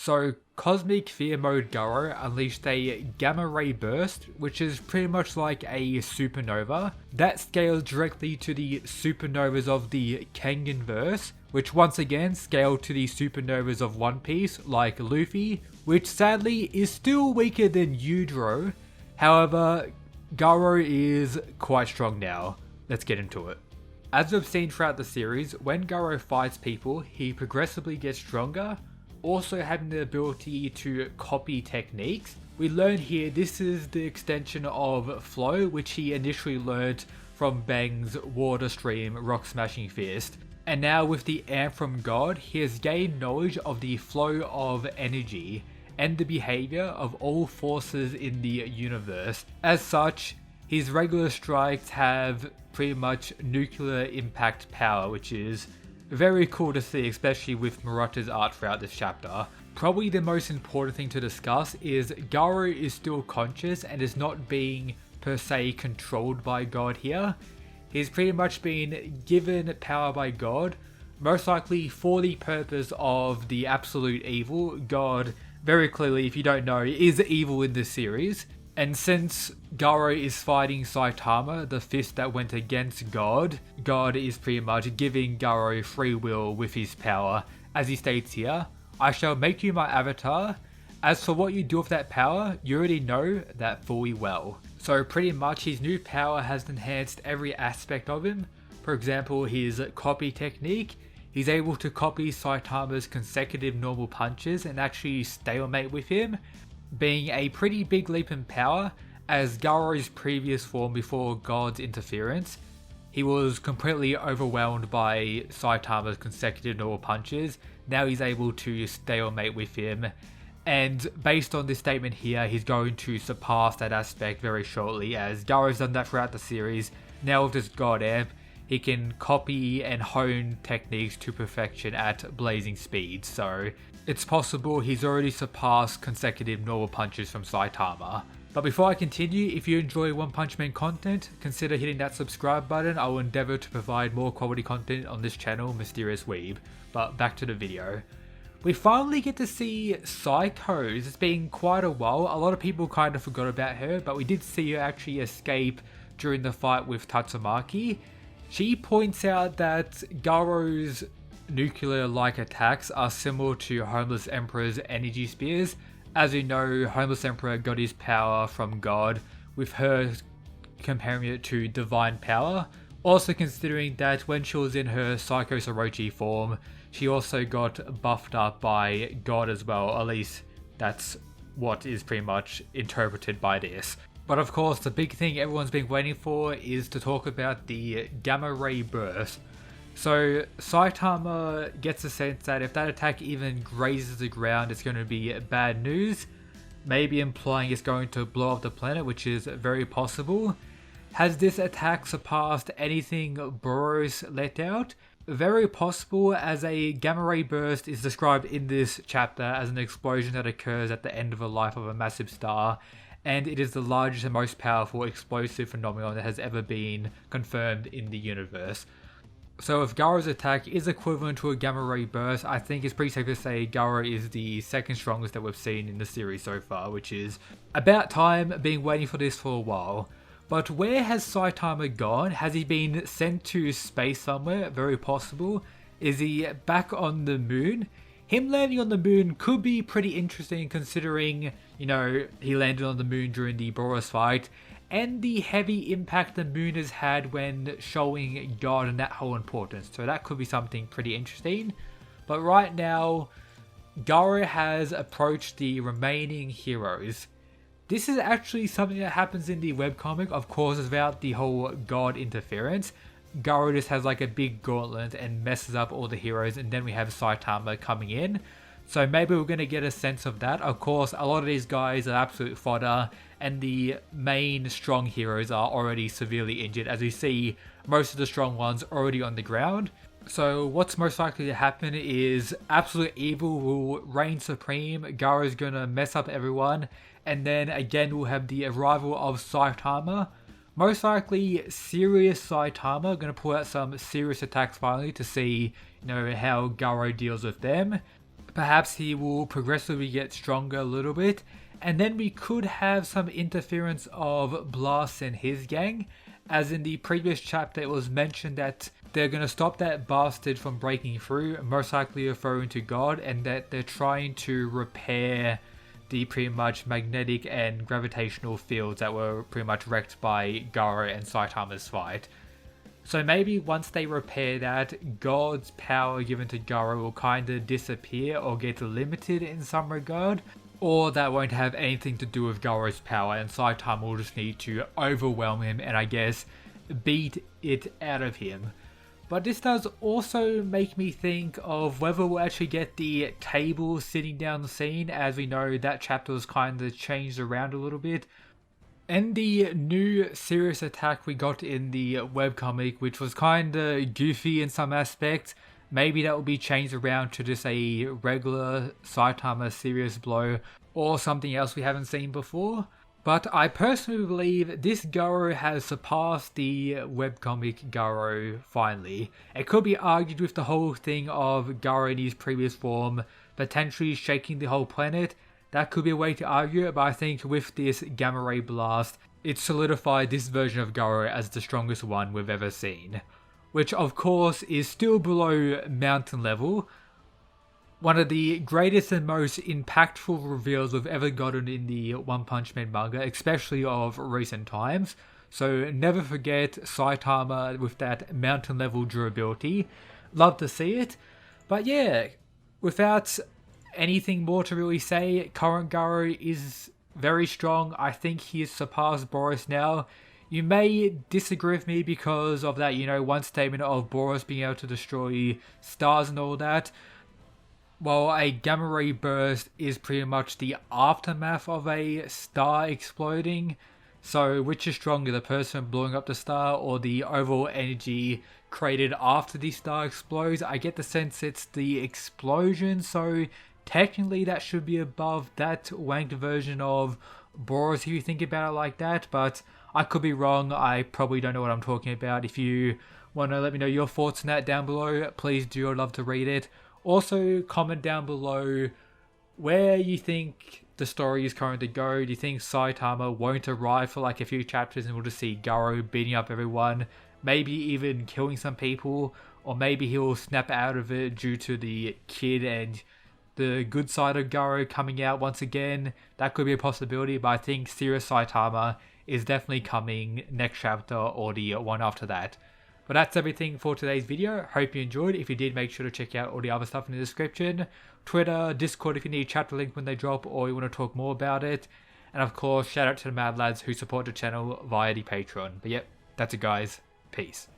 So Cosmic Fear Mode Garou unleashed a gamma ray burst, which is pretty much like a supernova, that scales directly to the supernovas of the Kangenverse, which once again scale to the supernovas of One Piece, like Luffy, which sadly is still weaker than Yudro. However, Garou is quite strong now. Let's get into it. As we've seen throughout the series, when Garou fights people, he progressively gets stronger, also having the ability to copy techniques. We learn here this is the extension of Flow, which he initially learned from Bang's Water Stream Rock Smashing Fist. And now with the Amp from God, he has gained knowledge of the flow of energy and the behavior of all forces in the universe. As such, his regular strikes have pretty much nuclear impact power, which is very cool to see, especially with Murata's art throughout this chapter. Probably the most important thing to discuss is Garou is still conscious and is not being per se controlled by God here. He's pretty much been given power by God, most likely for the purpose of the absolute evil. God, very clearly, if you don't know, is evil in this series. And since Garou is fighting Saitama, the fist that went against God, God is pretty much giving Garou free will with his power. As he states here, "I shall make you my avatar. As for what you do with that power, you already know that fully well." So pretty much his new power has enhanced every aspect of him. For example, his copy technique. He's able to copy Saitama's consecutive normal punches and actually stalemate with him, being a pretty big leap in power, as Garou's previous form before God's interference, he was completely overwhelmed by Saitama's consecutive normal punches. Now he's able to stalemate with him, and based on this statement here, he's going to surpass that aspect very shortly, as Garou's done that throughout the series. Now with this God Amp, he can copy and hone techniques to perfection at blazing speed, so it's possible he's already surpassed consecutive normal punches from Saitama. But before I continue, if you enjoy One Punch Man content, consider hitting that subscribe button. I will endeavour to provide more quality content on this channel, Mysterious Weeb. But back to the video. We finally get to see Psychos. It's been quite a while. A lot of people kind of forgot about her, but we did see her actually escape during the fight with Tatsumaki. She points out that Garou's nuclear-like attacks are similar to Homeless Emperor's energy spears. As we know, Homeless Emperor got his power from God, with her comparing it to divine power. Also considering that when she was in her Psycho Sorochi form, she also got buffed up by God as well. At least that's what is pretty much interpreted by this. But of course, the big thing everyone's been waiting for is to talk about the Gamma Ray Burst. So Saitama gets a sense that if that attack even grazes the ground, it's going to be bad news. Maybe implying it's going to blow up the planet, which is very possible. Has this attack surpassed anything Boros let out? Very possible, as a Gamma Ray Burst is described in this chapter as an explosion that occurs at the end of the life of a massive star, and it is the largest and most powerful explosive phenomenon that has ever been confirmed in the universe. So if Garou's attack is equivalent to a Gamma Ray Burst, I think it's pretty safe to say Garou is the second strongest that we've seen in the series so far, which is about time, being waiting for this for a while. But where has Saitama gone? Has he been sent to space somewhere? Very possible. Is he back on the moon? Him landing on the moon could be pretty interesting, considering, you know, he landed on the moon during the Boros fight, and the heavy impact the moon has had when showing God and that whole importance. So that could be something pretty interesting. But right now, Garou has approached the remaining heroes. This is actually something that happens in the webcomic, of course, without the whole God interference. Garou just has like a big gauntlet and messes up all the heroes, and then we have Saitama coming in. So maybe we're going to get a sense of that. Of course, a lot of these guys are absolute fodder, and the main strong heroes are already severely injured. As we see, most of the strong ones already on the ground. So what's most likely to happen is absolute evil will reign supreme. Garou's going to mess up everyone, and then again we'll have the arrival of Saitama. Most likely serious Saitama, going to pull out some serious attacks finally to see, you know, how Garou deals with them. Perhaps he will progressively get stronger a little bit, and then we could have some interference of Blast and his gang, as in the previous chapter it was mentioned that they're going to stop that bastard from breaking through, most likely referring to God, and that they're trying to repair the pretty much magnetic and gravitational fields that were pretty much wrecked by Garou and Saitama's fight. So maybe once they repair that, God's power given to Garou will kind of disappear or get limited in some regard, or that won't have anything to do with Garou's power and Saitama will just need to overwhelm him and I guess beat it out of him. But this does also make me think of whether we'll actually get the table sitting down the scene, as we know that chapter was kind of changed around a little bit. And the new serious attack we got in the webcomic, which was kind of goofy in some aspects, maybe that will be changed around to just a regular Saitama serious blow or something else we haven't seen before. But I personally believe this Garou has surpassed the webcomic Garou finally. It could be argued with the whole thing of Garou in his previous form potentially shaking the whole planet. That could be a way to argue it, but I think with this Gamma Ray Blast, it solidified this version of Garou as the strongest one we've ever seen. Which of course is still below mountain level. One of the greatest and most impactful reveals we've ever gotten in the One Punch Man manga, especially of recent times. So never forget Saitama with that mountain level durability. Love to see it. But yeah, without anything more to really say, current Garou is very strong. I think he has surpassed Boris now. You may disagree with me because of that, one statement of Boris being able to destroy stars and all that. Well, a gamma ray burst is pretty much the aftermath of a star exploding. So which is stronger, the person blowing up the star or the overall energy created after the star explodes? I get the sense it's the explosion, so technically that should be above that wanked version of Boros if you think about it like that, but I could be wrong. I probably don't know what I'm talking about. If you want to let me know your thoughts on that down below, please do. I'd love to read it. Also, comment down below where you think the story is going to go. Do you think Saitama won't arrive for like a few chapters and we'll just see Garou beating up everyone, maybe even killing some people, or maybe he'll snap out of it due to the kid and the good side of Garou coming out once again? That could be a possibility, but I think serious Saitama is definitely coming next chapter or the one after that. But that's everything for today's video. Hope you enjoyed. If you did, make sure to check out all the other stuff in the description. Twitter, Discord if you need chapter link when they drop or you want to talk more about it. And of course, shout out to the mad lads who support the channel via the Patreon. But yep, that's it guys. Peace.